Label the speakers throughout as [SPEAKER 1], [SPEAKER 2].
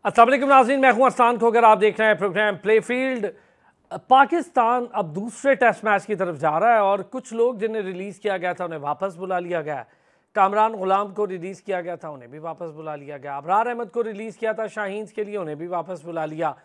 [SPEAKER 1] अस्सलाम वालेकुम नाज़रीन, मैं हूं अरसान खोकर। आप देख रहे हैं प्रोग्राम प्ले फील्ड। पाकिस्तान अब दूसरे टेस्ट मैच की तरफ जा रहा है और कुछ लोग जिन्हें रिलीज़ किया गया था उन्हें वापस बुला लिया गया। कामरान गुलाम को रिलीज़ किया गया था, उन्हें भी वापस बुला लिया गया। अबरार अहमद को रिलीज़ किया था शाहीन्स के लिए, उन्हें भी वापस बुला लिया।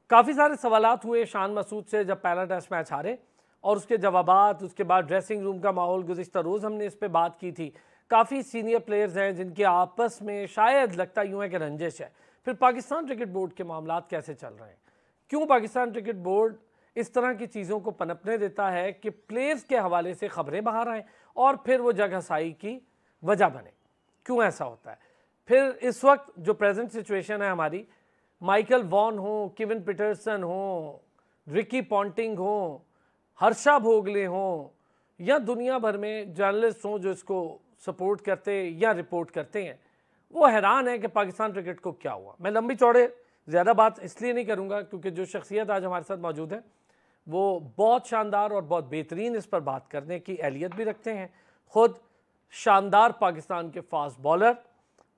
[SPEAKER 1] काफ़ी सारे सवालात हुए शान मसूद से जब पहला टेस्ट मैच हारे और उसके जवाबात, उसके बाद ड्रेसिंग रूम का माहौल। गुज़िश्ता रोज़ हमने इस पर बात की थी। काफ़ी सीनियर प्लेयर्स हैं जिनके आपस में शायद लगता यूँ है कि रंजिश है। फिर पाकिस्तान क्रिकेट बोर्ड के मामलात कैसे चल रहे हैं, क्यों पाकिस्तान क्रिकेट बोर्ड इस तरह की चीज़ों को पनपने देता है कि प्लेयर्स के हवाले से खबरें बाहर आएँ और फिर वो जगहसाई की वजह बने, क्यों ऐसा होता है। फिर इस वक्त जो प्रेजेंट सिचुएशन है हमारी, माइकल वॉन हो, केविन पीटरसन हो, रिकी पॉन्टिंग हो, हर्षा भोगले हों, या दुनिया भर में जर्नलिस्ट हों जो इसको सपोर्ट करते या रिपोर्ट करते हैं, वो हैरान है कि पाकिस्तान क्रिकेट को क्या हुआ। मैं लंबी चौड़े ज़्यादा बात इसलिए नहीं करूँगा क्योंकि जो शख्सियत आज हमारे साथ मौजूद है वो बहुत शानदार और बहुत बेहतरीन इस पर बात करने की अहलियत भी रखते हैं। ख़ुद शानदार पाकिस्तान के फास्ट बॉलर,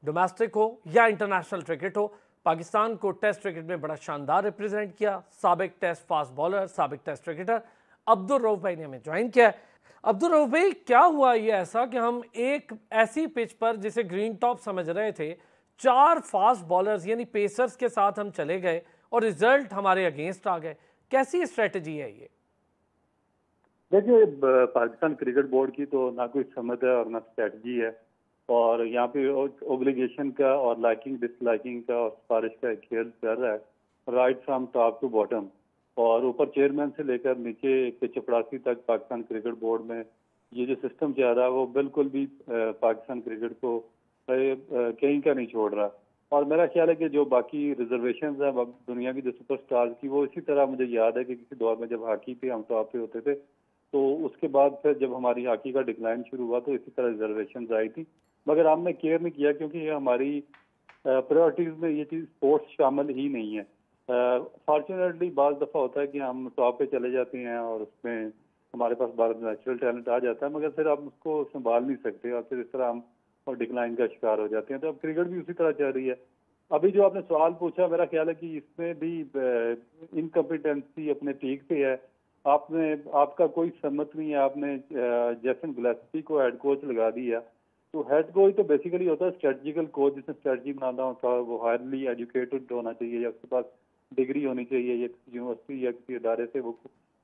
[SPEAKER 1] डोमेस्टिक हो या इंटरनेशनल क्रिकेट हो, पाकिस्तान को टेस्ट क्रिकेट में बड़ा शानदार रिप्रेजेंट किया। साबिक टेस्ट फास्ट बॉलर, साबिक टेस्ट क्रिकेटर अब्दुल रऊफ भाई ने हमें ज्वाइन किया है। अब्दुल रऊफ भाई, क्या हुआ ये ऐसा कि हम एक ऐसी पिच पर जिसे ग्रीन टॉप समझ रहे थे, 4 फास्ट बॉलर्स यानी पेसर्स के साथ हम चले गए और रिजल्ट हमारे अगेंस्ट आ गए। कैसी स्ट्रेटजी है ये?
[SPEAKER 2] देखिए, पाकिस्तान क्रिकेट बोर्ड की तो ना कोई समझ है और ना स्ट्रेटजी है। और यहाँ पे ओब्लिगेशन का और लाइकिंग डिसलाइकिंग का और सिफारिश का एक खेल चल रहा है, right from top to bottom. और ऊपर चेयरमैन से लेकर नीचे के चपरासी तक पाकिस्तान क्रिकेट बोर्ड में ये जो सिस्टम चल रहा है वो बिल्कुल भी पाकिस्तान क्रिकेट को कहीं का नहीं छोड़ रहा। और मेरा ख्याल है कि जो बाकी रिजर्वेशन है दुनिया की जो सुपरस्टार्स की, वो इसी तरह मुझे याद है कि किसी दौर में जब हॉकी पे हम टॉप पे होते थे तो उसके बाद फिर जब हमारी हॉकी का डिक्लाइन शुरू हुआ तो इसी तरह रिजर्वेशन आई थी, मगर हमने केयर नहीं किया क्योंकि ये हमारी प्रायोरिटीज में ये चीज़ स्पोर्ट्स शामिल ही नहीं है। फॉर्चुनेटली बाज़ दफ़ा होता है कि हम टॉप पे चले जाते हैं और उसमें हमारे पास बार नेचुरल टैलेंट आ जाता है, मगर फिर हम उसको संभाल नहीं सकते और फिर इस तरह हम और डिक्लाइन का शिकार हो जाते हैं। तो अब क्रिकेट भी उसी तरह चल रही है। अभी जो आपने सवाल पूछा, मेरा ख्याल है कि इसमें भी इनकम्पिटेंसी अपने पीक पे है। आपका कोई सम्मत नहीं है, आपने जैसन गिलेस्पी को हेड कोच लगा दिया। तो हेड कोच तो बेसिकली होता है स्ट्रेटजिकल कोच, जिसने स्ट्रेटजी बनाना होता है। वो हाईली एजुकेटेड होना चाहिए या उसके पास डिग्री होनी चाहिए या किसी यूनिवर्सिटी या किसी इदारे से वो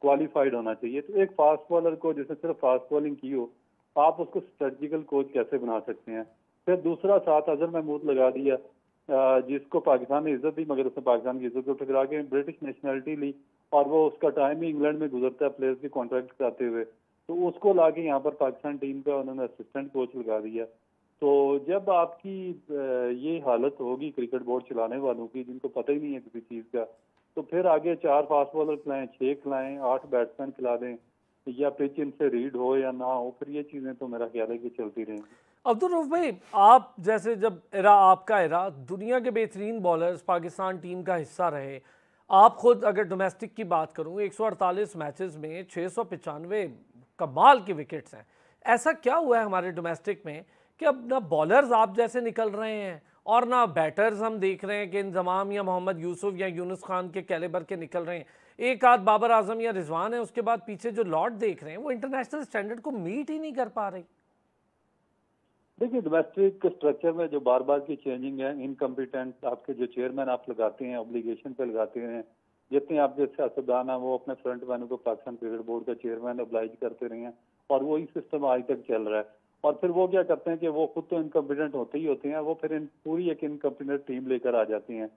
[SPEAKER 2] क्वालिफाइड होना चाहिए। तो एक फास्ट बॉलर को जिसने सिर्फ फास्ट बॉलिंग की हो, आप उसको स्ट्रेटजिकल कोच कैसे बना सकते हैं। फिर दूसरा साथ अजहर महमूद लगा दिया, जिसको पाकिस्तान ने इज्जत दी मगर उसने पाकिस्तान की इज्जत को ठुकरा के ब्रिटिश नेशनलिटी ली और वो उसका टाइम ही इंग्लैंड में गुजरता है प्लेयर्स के कॉन्ट्रैक्ट कराते हुए। तो उसको लाके यहाँ पर पाकिस्तान टीम का उन्होंने असिस्टेंट कोच लगा दिया। तो जब आपकी ये हालत होगी क्रिकेट बोर्ड चलाने वालों की, जिनको पता ही नहीं है किसी चीज़ का, तो फिर आगे 4 फास्ट बॉलर खिलाएं, 6 खिलाएं, 8 बैट्समैन खिला दें, या पिच इनसे रीड हो या ना हो, फिर ये चीज़ें तो मेरा ख्याल है कि चलती रहेंगी।
[SPEAKER 1] अब्दुल रऊफ भाई, आप जैसे जब एरा आपका एरा दुनिया के बेहतरीन बॉलर्स पाकिस्तान टीम का हिस्सा रहे, आप खुद अगर डोमेस्टिक की बात करूं 148 मैचेस में 695 कमाल के विकेट्स हैं। ऐसा क्या हुआ है हमारे डोमेस्टिक में कि अब ना बॉलर्स आप जैसे निकल रहे हैं और ना बैटर्स हम देख रहे हैं कि इंजमाम या मोहम्मद यूसुफ या यूनुस खान के कैलिबर के निकल रहे हैं। एक आध बाबर आजम या रिजवान है, उसके बाद पीछे जो लॉट देख रहे हैं वो इंटरनेशनल स्टैंडर्ड को मीट ही नहीं कर पा रही।
[SPEAKER 2] देखिए, डोमेस्टिक स्ट्रक्चर में जो बार बार की चेंजिंग है, इनकम्पिटेंट आपके जो चेयरमैन आप लगाते हैं, ऑब्लिगेशन पे लगाते हैं, जितने आप जो सियासतदान हैं वो अपने फ्रंट मैन को पाकिस्तान क्रिकेट बोर्ड का चेयरमैन ऑब्लाइज करते रहे हैं और वही सिस्टम आज तक चल रहा है। और फिर वो क्या करते हैं कि वो खुद तो इनकम्पिटेंट होते ही होते हैं, वो फिर पूरी एक इनकम्पिटेंट टीम लेकर आ जाती हैं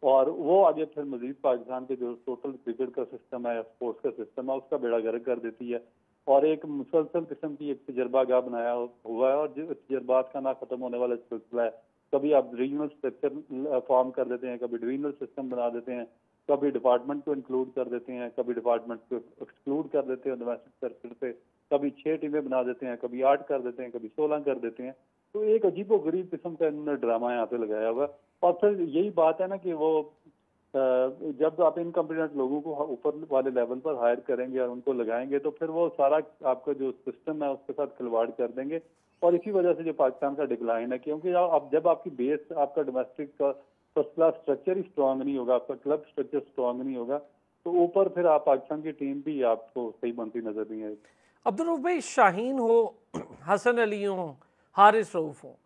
[SPEAKER 2] और वो आगे फिर मजीद पाकिस्तान के जो टोटल क्रिकेट का सिस्टम है, स्पोर्ट्स का सिस्टम है, उसका बेड़ा गर्क कर देती है और एक मुसलसल किस्म की एक तजर्बागाह बनाया हुआ है और जो तजर्बात का ना खत्म होने वाला सिलसिला है। कभी आप रीजनल स्ट्रक्चर फॉर्म कर देते हैं, कभी डिवीजनल सिस्टम बना देते हैं, कभी डिपार्टमेंट को इंक्लूड कर देते हैं, कभी डिपार्टमेंट को एक्सक्लूड कर देते हैं डोमेस्टिक सर्किट से, कभी 6 टीमें बना देते हैं, कभी 8 कर देते हैं, कभी 16 कर देते हैं। तो एक अजीबो गरीब किस्म का इन्होंने ड्रामा यहाँ पे लगाया हुआ। और फिर यही बात है ना कि वो जब आप इनकम्पिटेंट लोगों को ऊपर वाले लेवल पर हायर करेंगे और उनको लगाएंगे तो फिर वो सारा आपका जो सिस्टम है उसके साथ खिलवाड़ कर देंगे और इसी वजह से जो पाकिस्तान का डिक्लाइन है। क्योंकि अब जब आपकी बेस आपका डोमेस्टिक का फर्स्ट क्लास स्ट्रक्चर ही स्ट्रांग नहीं होगा, आपका क्लब स्ट्रक्चर स्ट्रांग नहीं होगा, तो ऊपर फिर आप पाकिस्तान की टीम भी आपको सही बनती नजर नहीं आएगी।
[SPEAKER 1] अब्दुल रऊफ भाई, शाहीन हो, हसन अली हो, हारिस रऊफ हो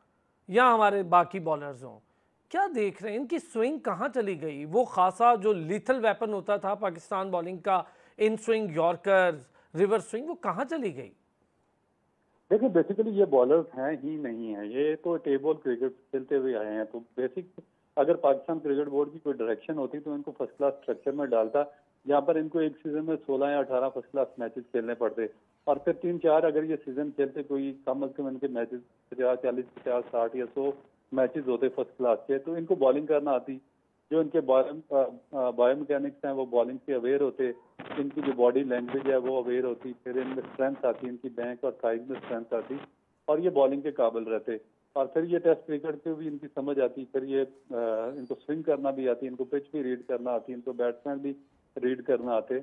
[SPEAKER 1] या हमारे बाकी बॉलर्स हों, क्या देख रहे हैं इनकी स्विंग कहाँ चली गई? वो खासा जो लीथल वेपन होता था पाकिस्तान बॉलिंग का, in swing, yorkers, reverse swing, वो कहाँ चली गई?
[SPEAKER 2] देखिए बेसिकली ये बॉलर्स हैं ही नहीं है, ये तो टेबल क्रिकेट खेलते हुए आए हैं। तो बेसिक अगर पाकिस्तान क्रिकेट बोर्ड की कोई डायरेक्शन होती तो इनको फर्स्ट क्लास स्ट्रक्चर में डालता, जहाँ पर इनको एक सीजन में 16 या 18 फर्स्ट क्लास मैचेस खेलने पड़ते, और फिर 3-4 अगर ये सीजन खेलते, कोई कम अज कम इनके मैचेस 50, 40, 50, 60 या 100 मैचेस होते फर्स्ट क्लास के, तो इनको बॉलिंग करना आती। जो इनके बायोमैकेनिक्स हैं वो बॉलिंग से अवेयर होते, इनकी जो बॉडी लैंग्वेज है वो अवेयर होती, फिर इनमें स्ट्रेंथ आती, इनकी बैंक और थाइज में स्ट्रेंथ आती, और ये बॉलिंग के काबिल रहते। और फिर ये टेस्ट क्रिकेट पे भी इनकी समझ आती, फिर ये इनको स्विंग करना भी आती, इनको पिच भी रीड करना आती, इनको बैट्समैन भी रीड करना आते।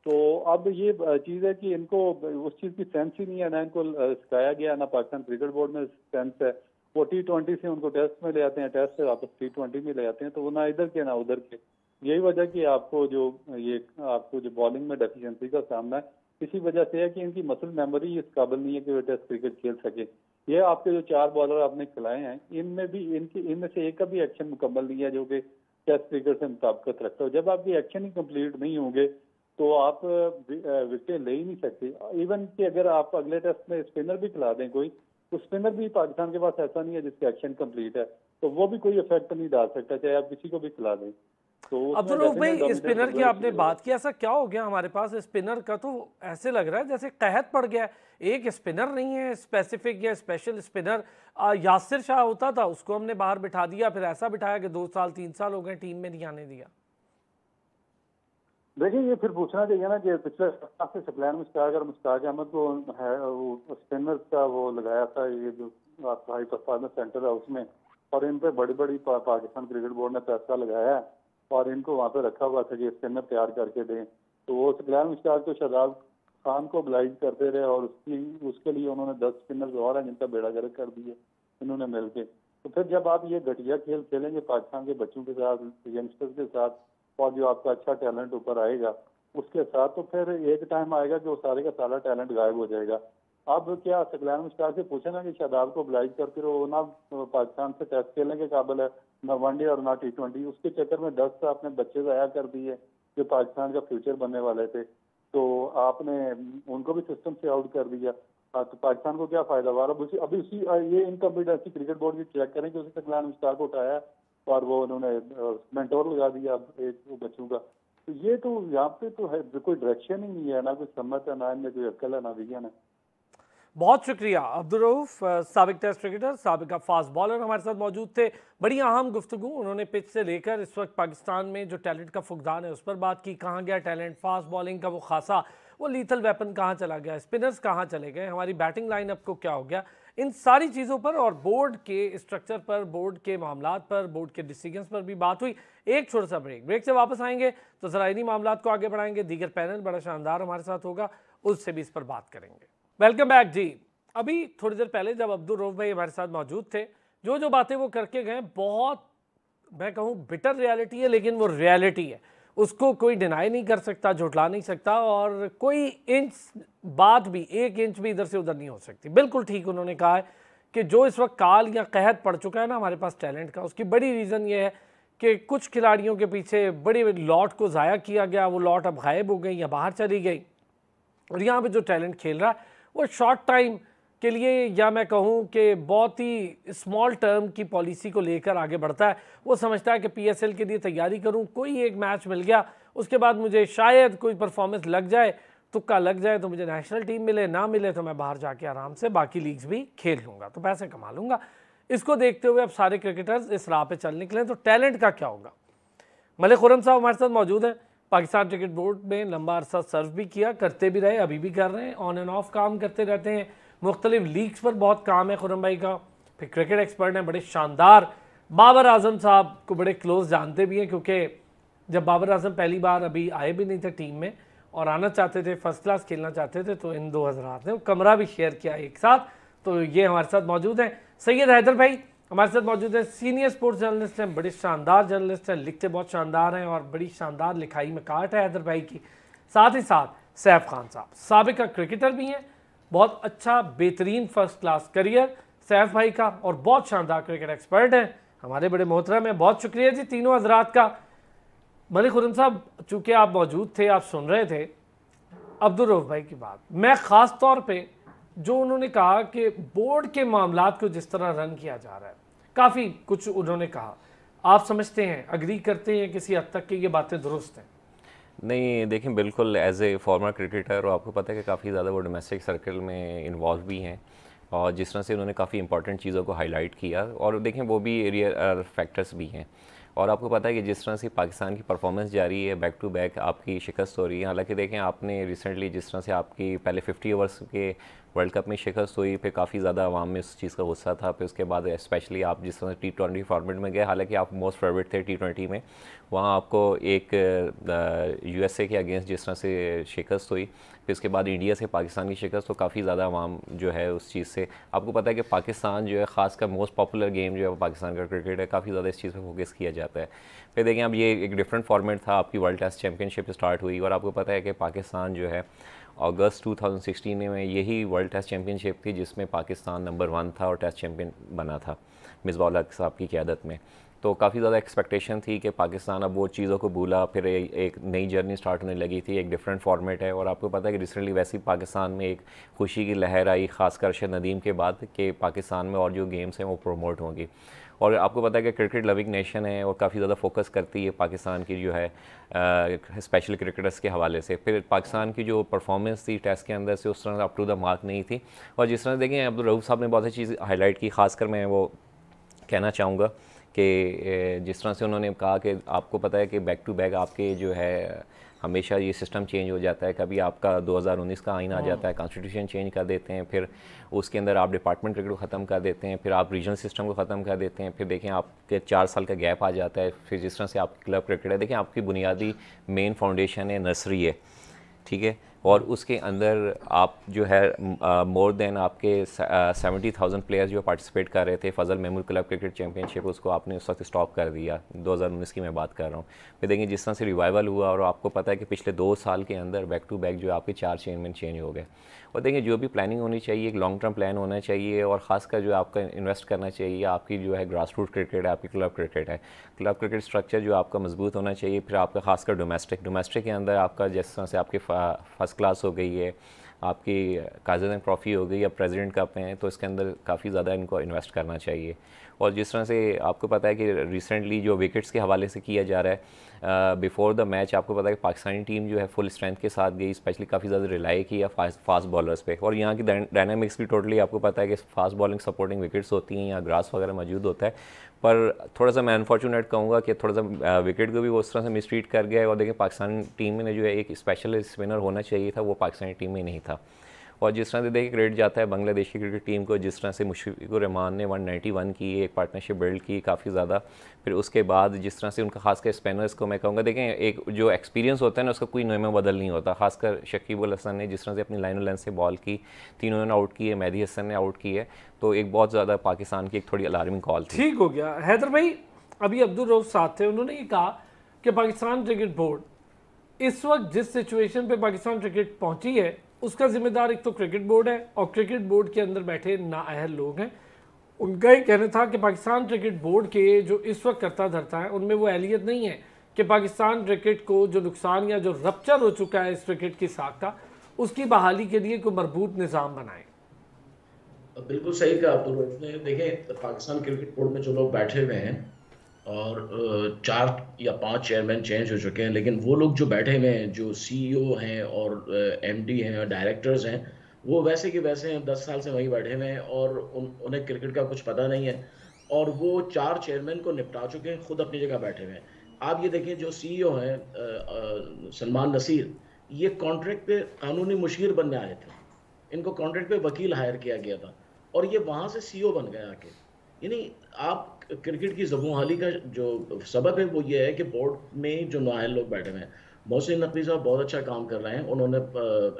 [SPEAKER 2] तो अब ये चीज़ है कि इनको उस चीज़ की सेंस ही नहीं है, ना इनको सिखाया गया, ना पाकिस्तान क्रिकेट बोर्ड में सेंस है। वो T20 से उनको टेस्ट में ले आते हैं, टेस्ट से वापस T20 में ले आते हैं, तो वो ना इधर के ना उधर के। यही वजह कि आपको जो बॉलिंग में डेफिशिएंसी का सामना है, इसी वजह से है कि इनकी मसल मेमोरी इस काबिल नहीं है कि वो टेस्ट क्रिकेट खेल सके। ये आपके जो 4 बॉलर आपने खिलाए हैं, इनमें से एक का भी एक्शन मुकम्मल नहीं है जो कि टेस्ट क्रिकेट से मुताबिकत रखता हो। जब आपके एक्शन ही कंप्लीट नहीं होंगे तो आप विकेट ले ही नहीं सकते। इवन कि अगर आप अगले टेस्ट में स्पिनर भी खिला दें कोई, तो स्पिनर भी पाकिस्तान के पास ऐसा नहीं है जिसके एक्शन कंप्लीट है, तो वो भी कोई इफेक्ट नहीं डाल सकता, चाहे आप किसी को भी खिला दें। तो
[SPEAKER 1] अब्दुल रऊफ भाई, स्पिनर की आपने बात की, ऐसा क्या हो गया हमारे पास स्पिनर का? तो ऐसे लग रहा है जैसे कहत पड़ गया, एक स्पिनर नहीं है स्पेसिफिक या स्पेशल स्पिनर। यासिर शाह होता था, उसको हमने बाहर बिठा दिया, फिर ऐसा बिठाया कि 2 साल 3 साल हो गए टीम में नहीं आने दिया।
[SPEAKER 2] देखिए ये फिर पूछना चाहिए ना कि पिछले सप्ताह से सप्लान मुश्ताक और मुश्ताक अहमद को है वो स्पिनर का वो लगाया था, ये जो आपका हाई परफॉर्मेंस सेंटर है उसमें, और इन पे बड़ी बड़ी पाकिस्तान क्रिकेट बोर्ड ने पैसा लगाया है और इनको वहाँ पे रखा हुआ था कि स्पिनर तैयार करके दें। तो वो सप्लान मुश्ताक तो शादाब खान को oblige करते रहे, और उसके लिए उन्होंने 10 स्पिनर और हैं जिनका बेड़ा गर्क कर दिया इन्होंने मिलके। तो फिर जब आप ये घटिया खेल खेलेंगे पाकिस्तान के बच्चों के साथ, यंगस्टर्स के साथ, और जो आपका अच्छा टैलेंट ऊपर आएगा उसके साथ, तो फिर एक टाइम आएगा कि वो सारे का सारा टैलेंट गायब हो जाएगा। अब क्या सकलैन मुश्ताक से पूछे ना कि शादाब को oblige करके वो ना पाकिस्तान से टेस्ट खेलने के काबिल है, ना वनडे और ना T20, उसके चक्कर में 10 आपने बच्चे ज़ाया कर दिए जो पाकिस्तान का फ्यूचर बनने वाले थे, तो आपने उनको भी सिस्टम से आउट कर दिया। तो पाकिस्तान को क्या फायदा हुआ? अभी उसी ये इनकम्पिटेंसी क्रिकेट बोर्ड की चेक करें कि उसी सकलैन मुश्ताक को उठाया और वो उन्होंने मेंटोर लगा दिया एक बच्चों का। तो ये तो यहाँ पे तो है कोई डायरेक्शन ही नहीं है, ना कोई समझ है, ना इनमें कोई अक्ल है, ना विजन है।
[SPEAKER 1] बहुत शुक्रिया अब्दुल रऊफ, साबिक टेस्ट क्रिकेटर, साबिक फास्ट बॉलर हमारे साथ मौजूद थे। बड़ी अहम गुफ्तगू उन्होंने पिच से लेकर इस वक्त पाकिस्तान में जो टैलेंट का फुकदान है उस पर बात की। कहाँ गया टैलेंट, फास्ट बॉलिंग का वो खासा, वो लीथल वेपन कहाँ चला गया, स्पिनर्स कहाँ चले गए, हमारी बैटिंग लाइनअप को क्या हो गया, इन सारी चीज़ों पर और बोर्ड के स्ट्रक्चर पर, बोर्ड के मामलात पर, बोर्ड के डिसीजंस पर भी बात हुई। एक छोटा सा ब्रेक से वापस आएंगे तो ज़रा इन्हीं मामलात को आगे बढ़ाएंगे। दीगर पैनल बड़ा शानदार हमारे साथ होगा, उससे भी इस पर बात करेंगे। वेलकम बैक जी। अभी थोड़ी देर पहले जब अब्दुल रऊफ भाई हमारे साथ मौजूद थे, जो बातें वो करके गए, बहुत मैं कहूँ बिटर रियलिटी है, लेकिन वो रियलिटी है, उसको कोई डिनाई नहीं कर सकता, झुठला नहीं सकता, और कोई इंच बात भी, 1 इंच भी इधर से उधर नहीं हो सकती। बिल्कुल ठीक उन्होंने कहा है कि जो इस वक्त काल या कहत पड़ चुका है ना हमारे पास टैलेंट का, उसकी बड़ी रीज़न ये है कि कुछ खिलाड़ियों के पीछे बड़ी लॉट को ज़ाया किया गया, वो लॉट अब गायब हो गई या बाहर चली गई, और यहाँ पे जो टैलेंट खेल रहा है वो शॉर्ट टाइम के लिए, या मैं कहूँ कि बहुत ही स्मॉल टर्म की पॉलिसी को लेकर आगे बढ़ता है। वो समझता है कि PSL के लिए तैयारी करूँ, कोई एक मैच मिल गया, उसके बाद मुझे शायद कोई परफॉर्मेंस लग जाए, तुक्का लग जाए, तो मुझे नेशनल टीम मिले, ना मिले तो मैं बाहर जाके आराम से बाकी लीग्स भी खेल लूँगा, तो पैसे कमा लूँगा। इसको देखते हुए अब सारे क्रिकेटर्स इस राह पे चल निकले। तो टैलेंट का क्या होगा? मलिक खुर्रम साहब हमारे साथ मौजूद हैं। पाकिस्तान क्रिकेट बोर्ड में लंबा अरसा सर्व भी किया, करते भी रहे, अभी भी कर रहे हैं, ऑन एंड ऑफ काम करते रहते हैं, मुख्तलिफ लीग्स पर बहुत काम है खुर्रम भाई का। फिर क्रिकेट एक्सपर्ट हैं, बड़े शानदार, बाबर आजम साहब को बड़े क्लोज जानते भी हैं, क्योंकि जब बाबर आजम पहली बार अभी आए भी नहीं थे टीम में और आना चाहते थे, फर्स्ट क्लास खेलना चाहते थे, तो इन 2 हज़रात ने कमरा भी शेयर किया एक साथ। तो ये हमारे साथ मौजूद हैं। सैयद हैदर भाई हमारे साथ मौजूद है सीनियर स्पोर्ट्स जर्नलिस्ट हैं, बड़े शानदार जर्नलिस्ट हैं, लिखते बहुत शानदार हैं और बड़ी शानदार लिखाई में काट है हैदर भाई की। साथ ही साथ सैफ खान साहब साबिका क्रिकेटर भी हैं, बहुत अच्छा बेहतरीन फर्स्ट क्लास करियर सैफ भाई का और बहुत शानदार क्रिकेट एक्सपर्ट हैं, हमारे बड़े मोहतरम हैं। बहुत शुक्रिया जी तीनों हजरात का। मलिक खुर्रम साहब, चूँकि आप मौजूद थे, आप सुन रहे थे अब्दुल रऊफ भाई की बात, मैं ख़ास तौर पे जो उन्होंने कहा कि बोर्ड के मामलात को जिस तरह रन किया जा रहा है, काफ़ी कुछ उन्होंने कहा, आप समझते हैं, अग्री करते हैं किसी हद तक कि ये बातें दुरुस्त हैं?
[SPEAKER 3] नहीं, देखें, बिल्कुल एज ए फॉर्मर क्रिकेटर, और आपको पता है कि काफ़ी ज़्यादा वो डोमेस्टिक सर्कल में इन्वॉल्व भी हैं, और जिस तरह से उन्होंने काफ़ी इंपॉर्टेंट चीज़ों को हाईलाइट किया, और देखें वो भी एरिया फैक्टर्स भी हैं। और आपको पता है कि जिस तरह से पाकिस्तान की परफॉर्मेंस जारी है, बैक टू बैक आपकी शिकस्त हो रही है। हालांकि देखें, आपने रिसेंटली जिस तरह से आपकी पहले 50 ओवर्स के वर्ल्ड कप में शिकस्त हुई, फिर काफ़ी ज़्यादा आवाम में उस चीज़ का गुस्सा था। फिर उसके बाद स्पेशली आप जिस तरह T20 फॉर्मेट में गए, हालांकि आप मोस्ट फेवरेट थे T20 में, वहाँ आपको एक USA के अगेंस्ट जिस तरह से शिकस्त हुई, फिर उसके बाद इंडिया से पाकिस्तान की शिकस्त, तो काफ़ी ज़्यादा आवाम जो है उस चीज़ से, आपको पता है कि पाकिस्तान जो है ख़ासकर मोस्ट पॉपुलर गेम जो है पाकिस्तान का क्रिकेट है, काफ़ी ज़्यादा इस चीज़ पर फोकस किया जाता है। फिर देखें, अब ये एक डिफरेंट फॉर्मेट था, आपकी वर्ल्ड टेस्ट चैम्पियनशिप स्टार्ट हुई, और आपको पता है कि पाकिस्तान जो है अगस्त 2016 में यही वर्ल्ड टेस्ट चैम्पियनशिप थी जिसमें पाकिस्तान नंबर 1 था और टेस्ट चैम्पियन बना था मिसबाह-उल हक साहब की क़यादत में। तो काफ़ी ज़्यादा एक्सपेक्टेशन थी कि पाकिस्तान अब वो चीज़ों को भूला, फिर एक नई जर्नी स्टार्ट होने लगी थी, एक डिफरेंट फॉर्मेट है। और आपको पता है कि रिसेंटली वैसे ही पाकिस्तान में एक खुशी की लहर आई, ख़ासकर अरशद नदीम के बाद, कि पाकिस्तान में और जो गेम्स हैं वो प्रमोट होंगी। और आपको पता है कि क्रिकेट लविंग नेशन है और काफ़ी ज़्यादा फोकस करती है पाकिस्तान की जो है स्पेशल क्रिकेटर्स के हवाले से। फिर पाकिस्तान की जो परफॉर्मेंस थी टेस्ट के अंदर से उस तरह अप टू द मार्क नहीं थी। और जिस तरह देखें, अब्दुल रऊफ साहब ने बहुत सी चीज़ हाईलाइट की, खासकर मैं वो कहना चाहूँगा कि जिस तरह से उन्होंने कहा कि आपको पता है कि बैक टू बैक आपके जो है हमेशा ये सिस्टम चेंज हो जाता है। कभी आपका 2019 का आइन आ जाता है, कॉन्स्टिट्यूशन चेंज कर देते हैं, फिर उसके अंदर आप डिपार्टमेंट क्रिकेट को ख़त्म कर देते हैं, फिर आप रीजनल सिस्टम को ख़त्म कर देते हैं, फिर देखें आपके 4 साल का गैप आ जाता है। फिर जिस तरह से आपकी क्लब क्रिकेट है, देखें आपकी बुनियादी मेन फाउंडेशन है, नर्सरी है, ठीक है, और उसके अंदर आप जो है मोर देन आपके 70,000 प्लेयर्स जो पार्टिसिपेट कर रहे थे। फजल महमूद क्लब क्रिकेट चैम्पियनशिप उसको आपने उस वक्त स्टॉप कर दिया, 2019 की मैं बात कर रहा हूँ। फिर देखिए जिस तरह से रिवाइवल हुआ, और आपको पता है कि पिछले 2 साल के अंदर बैक टू बैक जो आपके 4 चेयरमैन चेंज हो गए। और देखिए जो भी प्लानिंग होनी चाहिए, एक लॉन्ग टर्म प्लान होना चाहिए, और ख़ासकर जो आपका इन्वेस्ट करना चाहिए, आपकी जो है ग्रास रूट क्रिकेट है, आपकी क्लब क्रिकेट है, क्लब क्रिकेट स्ट्रक्चर जो आपका मजबूत होना चाहिए। फिर आपका खासकर डोमेस्टिक के अंदर आपका जिस तरह से आपकी फर्स्ट क्लास हो गई है, आपकी काज़ीरंग ट्रॉफ़ी हो गई, या प्रेसिडेंट कप हैं, तो इसके अंदर काफ़ी ज़्यादा इनको इन्वेस्ट करना चाहिए। और जिस तरह से आपको पता है कि रिसेंटली जो विकेट्स के हवाले से किया जा रहा है, बिफोर द मैच आपको पता है कि पाकिस्तानी टीम जो है फुल स्ट्रेंथ के साथ गई, स्पेशली काफ़ी ज़्यादा रिलाई किया फास्ट बॉलर्स पे। और यहाँ की डायनामिक्स भी टोटली आपको पता है कि फास्ट बॉलिंग सपोर्टिंग विकेट्स होती हैं, यहाँ ग्रास वगैरह मौजूद होता है, पर थोड़ा सा मैं अनफॉर्चुनेट कहूँगा कि थोड़ा सा विकेट को भी वो उस तरह से मिसट्रीट कर गया है। और देखिए पाकिस्तानी टीम में जो है एक स्पेशलिस्ट स्पिनर होना चाहिए था, वो पाकिस्तानी टीम में नहीं था। और जिस तरह से देखिए क्रेडिट जाता है बांग्लादेश की क्रिकेट टीम को, जिस तरह से मुशफिकुर रहमान ने 191 की एक पार्टनरशिप बिल्ड की काफ़ी ज़्यादा। फिर उसके बाद जिस तरह से उनका खासकर स्पिनर्स को मैं कहूँगा, देखें एक जो एक्सपीरियंस होता है ना, उसका कोई नया बदल नहीं होता। खासकर शकीब अल हसन ने जिस तरह से अपनी लाइन लेंथ से बॉल की, तीनों ने आउट की है, मेहदी हसन ने आउट की है, तो एक बहुत ज़्यादा पाकिस्तान की एक थोड़ी अलार्मिंग कॉल थी।
[SPEAKER 1] ठीक हो गया। हैदर भाई, अभी अब्दुल रऊफ साहब थे, उन्होंने ये कहा कि पाकिस्तान क्रिकेट बोर्ड इस वक्त जिस सिचुएशन पे पाकिस्तान क्रिकेट पहुंची है, उसका जिम्मेदार एक तो क्रिकेट बोर्ड है, और क्रिकेट बोर्ड के अंदर बैठे नाअहल लोग हैं। उनका ही कहना था कि पाकिस्तान क्रिकेट बोर्ड के जो इस वक्त करता धरता है, उनमें वो अहलियत नहीं है कि पाकिस्तान क्रिकेट को जो नुकसान या जो रप्चर हो चुका है इस क्रिकेट की साख का, उसकी बहाली के लिए कोई मरबूत निज़ाम बनाए।
[SPEAKER 4] बिल्कुल सही कहा अब्दुल रऊफ ने। देखें, पाकिस्तान क्रिकेट बोर्ड में जो लोग बैठे हुए हैं, और 4 या 5 चेयरमैन चेंज हो चुके हैं, लेकिन वो लोग जो बैठे हुए हैं, जो CEO हैं और MD हैं, डायरेक्टर्स हैं, वो वैसे के वैसे हैं, 10 साल से वहीं बैठे हुए हैं, और उन्हें क्रिकेट का कुछ पता नहीं है, और वो 4 चेयरमैन को निपटा चुके हैं, खुद अपनी जगह बैठे हुए हैं। आप ये देखें, जो CEO हैं सलमान नसीर, ये कॉन्ट्रैक्ट पे कानूनी मुशीर बनने आए थे, इनको कॉन्ट्रैक्ट पे वकील हायर किया गया था, और ये वहाँ से CEO बन गए आके। यानी आप क्रिकेट की ज़बूहाली का जो सबब है वो ये है कि बोर्ड में जो नाअहल लोग बैठे हुए हैं, मोहसिन नकवी साहब बहुत अच्छा काम कर रहे हैं। उन्होंने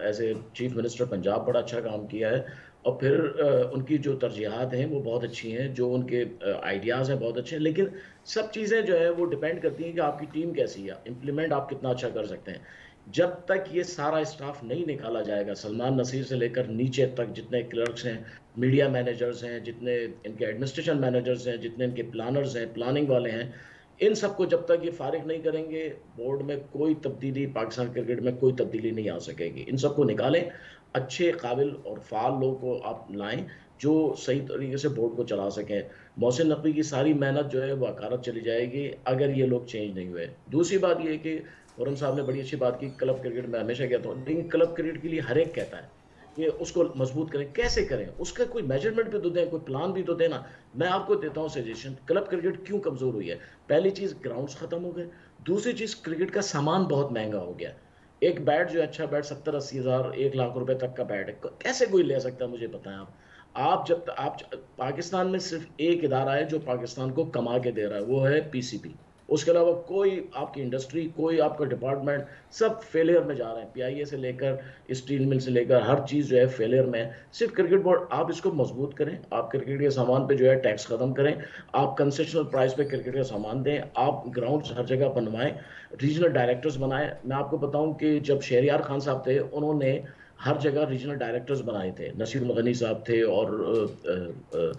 [SPEAKER 4] as a chief minister Punjab बड़ा अच्छा काम किया है, और फिर उनकी जो तरजीहात हैं वो बहुत अच्छी हैं, जो उनके आइडियाज़ हैं बहुत अच्छे हैं। लेकिन सब चीज़ें जो है वो डिपेंड करती हैं कि आपकी टीम कैसी है, इम्प्लीमेंट आप कितना अच्छा कर सकते हैं। जब तक ये सारा स्टाफ नहीं निकाला जाएगा, सलमान नसीर से लेकर नीचे तक जितने क्लर्क्स हैं, मीडिया मैनेजर्स हैं, जितने इनके एडमिनिस्ट्रेशन मैनेजर्स हैं, जितने इनके प्लानर्स हैं, प्लानिंग वाले हैं, इन सबको जब तक ये फारिग नहीं करेंगे, बोर्ड में कोई तब्दीली, पाकिस्तान क्रिकेट में कोई तब्दीली नहीं आ सकेगी। इन सबको निकालें, अच्छे काबिल और फाल लोगों को आप लाएं जो सही तरीके से बोर्ड को चला सकें। मोहसिन नकवी की सारी मेहनत जो है वो अकारत चली जाएगी अगर ये लोग चेंज नहीं हुए। दूसरी बात ये है कि खुर्रम साहब ने बड़ी अच्छी बात की, क्लब क्रिकेट में हमेशा कहता हूँ, लेकिन क्लब क्रिकेट के लिए हर एक कहता है कि उसको मजबूत करें। कैसे करें, उसका कोई मेजरमेंट भी तो दें, कोई प्लान भी तो देना। मैं आपको देता हूँ सजेशन, क्लब क्रिकेट क्यों कमजोर हुई है। पहली चीज ग्राउंड्स खत्म हो गए, दूसरी चीज क्रिकेट का सामान बहुत महंगा हो गया। एक बैट जो है, अच्छा बैट 70-80 हज़ार 1 लाख रुपए तक का बैट है, कैसे कोई ले सकता है मुझे बताएं आप जब आप पाकिस्तान में सिर्फ एक इदारा है जो पाकिस्तान को कमा के दे रहा है, वो है पीसीबी। उसके अलावा कोई आपकी इंडस्ट्री, कोई आपका डिपार्टमेंट, सब फेलियर में जा रहे हैं। पीआईए से लेकर स्टील मिल से लेकर हर चीज़ जो है फेलियर में है। सिर्फ क्रिकेट बोर्ड, आप इसको मजबूत करें, आप क्रिकेट के सामान पे जो है टैक्स खत्म करें, आप कंसेशनल प्राइस पे क्रिकेट का सामान दें, आप ग्राउंड हर जगह बनवाएं, रीजनल डायरेक्टर्स बनाएं। मैं आपको बताऊं कि जब शहरियार खान साहब थे, उन्होंने हर जगह रीजनल डायरेक्टर्स बनाए थे, नसीर गनी साहब थे